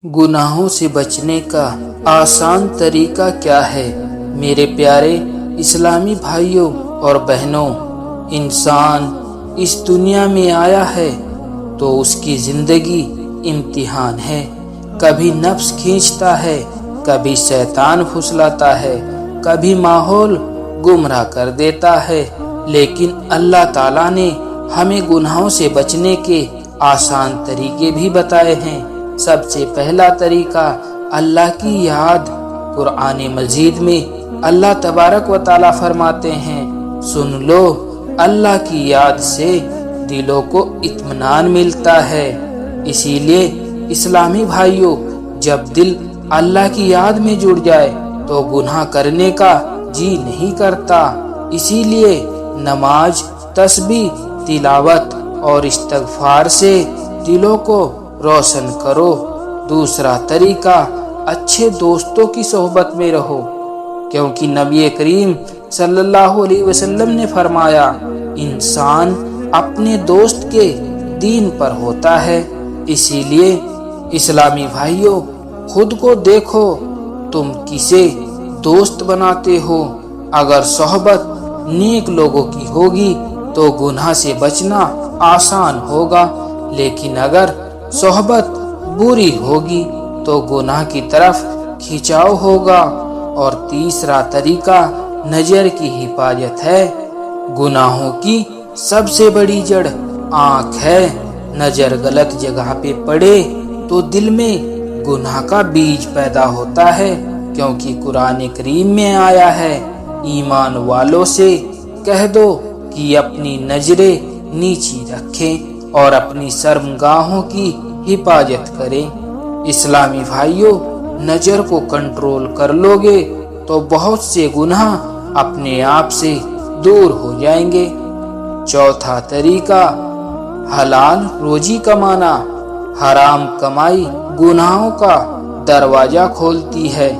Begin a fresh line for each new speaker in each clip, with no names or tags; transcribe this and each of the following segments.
گناہوں سے بچنے کا آسان طریقہ کیا ہے؟ میرے پیارے اسلامی بھائیوں اور بہنوں، انسان اس دنیا میں آیا ہے تو اس کی زندگی امتحان ہے۔ کبھی نفس کھینچتا ہے، کبھی شیطان پھسلاتا ہے، کبھی ماحول گمراہ کر دیتا ہے، لیکن اللہ تعالیٰ نے ہمیں گناہوں سے بچنے کے آسان طریقے بھی بتائے ہیں۔ سب سے پہلا طریقہ اللہ کی یاد۔ قرآن مجید میں اللہ تبارک و تعالیٰ فرماتے ہیں، سن لو، اللہ کی یاد سے دلوں کو اطمینان ملتا ہے۔ اسی لیے اسلامی بھائیوں، جب دل اللہ کی یاد میں جڑ جائے تو گناہ کرنے کا جی نہیں کرتا۔ اسی لیے نماز، تسبیح، تلاوت اور استغفار سے دلوں کو روشن کرو۔ دوسرا طریقہ، اچھے دوستوں کی صحبت میں رہو، کیونکہ نبی کریم صلی اللہ علیہ وسلم نے فرمایا، انسان اپنے دوست کے دین پر ہوتا ہے۔ اسی لیے اسلامی بھائیوں، خود کو دیکھو، تم کسے دوست بناتے ہو۔ اگر صحبت نیک لوگوں کی ہوگی تو گناہ سے بچنا آسان ہوگا، لیکن اگر صحبت بری ہوگی تو گناہ کی طرف کھینچاؤ ہوگا۔ اور تیسرا طریقہ نظر کی حفاظت ہے۔ گناہوں کی سب سے بڑی جڑ آنکھ ہے۔ نظر غلط جگہ پہ پڑے تو دل میں گناہ کا بیج پیدا ہوتا ہے، کیونکہ قرآن کریم میں آیا ہے، ایمان والوں سے کہہ دو کہ اپنی نظریں نیچی رکھیں اور اپنی شرمگاہوں کی حفاظت کریں۔ اسلامی بھائیوں، نظر کو کنٹرول کر لو گے تو بہت سے گناہ اپنے آپ سے دور ہو جائیں گے۔ چوتھا طریقہ، حلال روزی کمانا۔ حرام کمائی گناہوں کا دروازہ کھولتی ہے۔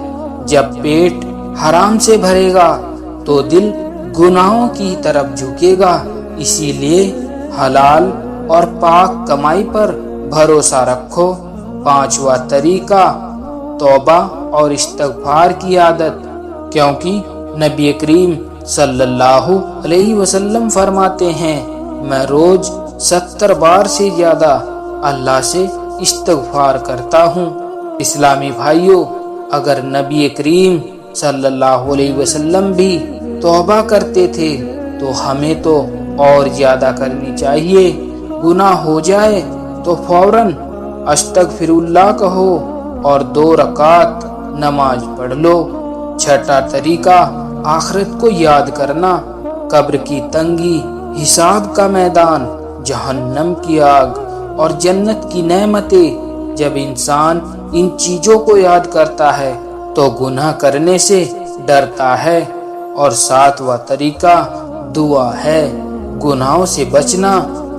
جب پیٹ حرام سے بھرے گا تو دل گناہوں کی طرف جھکے گا۔ اسی لیے حلال اور پاک کمائی پر بھروسہ رکھو۔ پانچواں طریقہ، توبہ اور استغفار کی عادت، کیونکہ نبی کریم صلی اللہ علیہ وسلم فرماتے ہیں، میں روز 70 بار سے زیادہ اللہ سے استغفار کرتا ہوں۔ اسلامی بھائیوں، اگر نبی کریم صلی اللہ علیہ وسلم بھی توبہ کرتے تھے تو ہمیں تو اور زیادہ کرنی چاہیے۔ گناہ ہو جائے تو فوراً استغفر اللہ کہو اور 2 رکعت نماز پڑھ لو۔ چھٹا طریقہ، آخرت کو یاد کرنا۔ قبر کی تنگی، حساب کا میدان، جہنم کی آگ اور جنت کی نعمتیں، جب انسان ان چیزوں کو یاد کرتا ہے تو گناہ کرنے سے ڈرتا ہے۔ اور 7واں طریقہ دعا ہے۔ گناہوں سے بچنا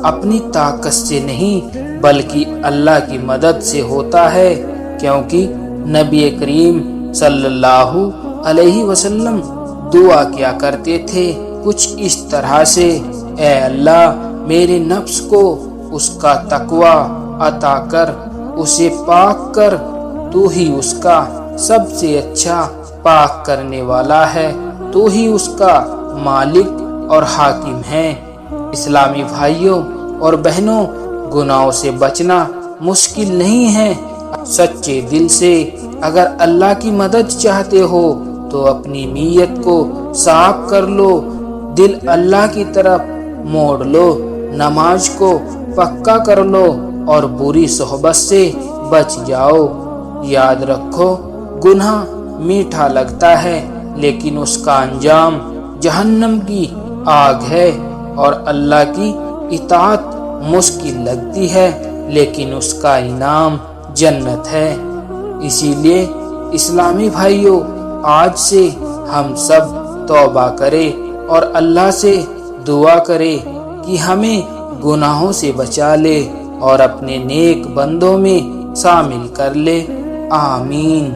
اپنی طاقت سے نہیں بلکہ اللہ کی مدد سے ہوتا ہے، کیونکہ نبی کریم صلی اللہ علیہ وسلم دعا کیا کرتے تھے کچھ اس طرح سے، اے اللہ، میرے نفس کو اس کا تقوی عطا کر، اسے پاک کر، تو ہی اس کا سب سے اچھا پاک کرنے والا ہے، تو ہی اس کا مالک اور حاکم ہے۔ اسلامی بھائیوں اور بہنوں، گناہوں سے بچنا مشکل نہیں ہے۔ سچے دل سے اگر اللہ کی مدد چاہتے ہو تو اپنی نیت کو صاف کر لو، دل اللہ کی طرف موڑ لو، نماز کو پکا کر لو اور بری صحبت سے بچ جاؤ۔ یاد رکھو، گناہ میٹھا لگتا ہے لیکن اس کا انجام جہنم کی آگ ہے، اور اللہ کی اطاعت مشکل لگتی ہے لیکن اس کا انعام جنت ہے۔ اسی لیے اسلامی بھائیوں، آج سے ہم سب توبہ کریں اور اللہ سے دعا کریں کہ ہمیں گناہوں سے بچا لے اور اپنے نیک بندوں میں شامل کر لے۔ آمین۔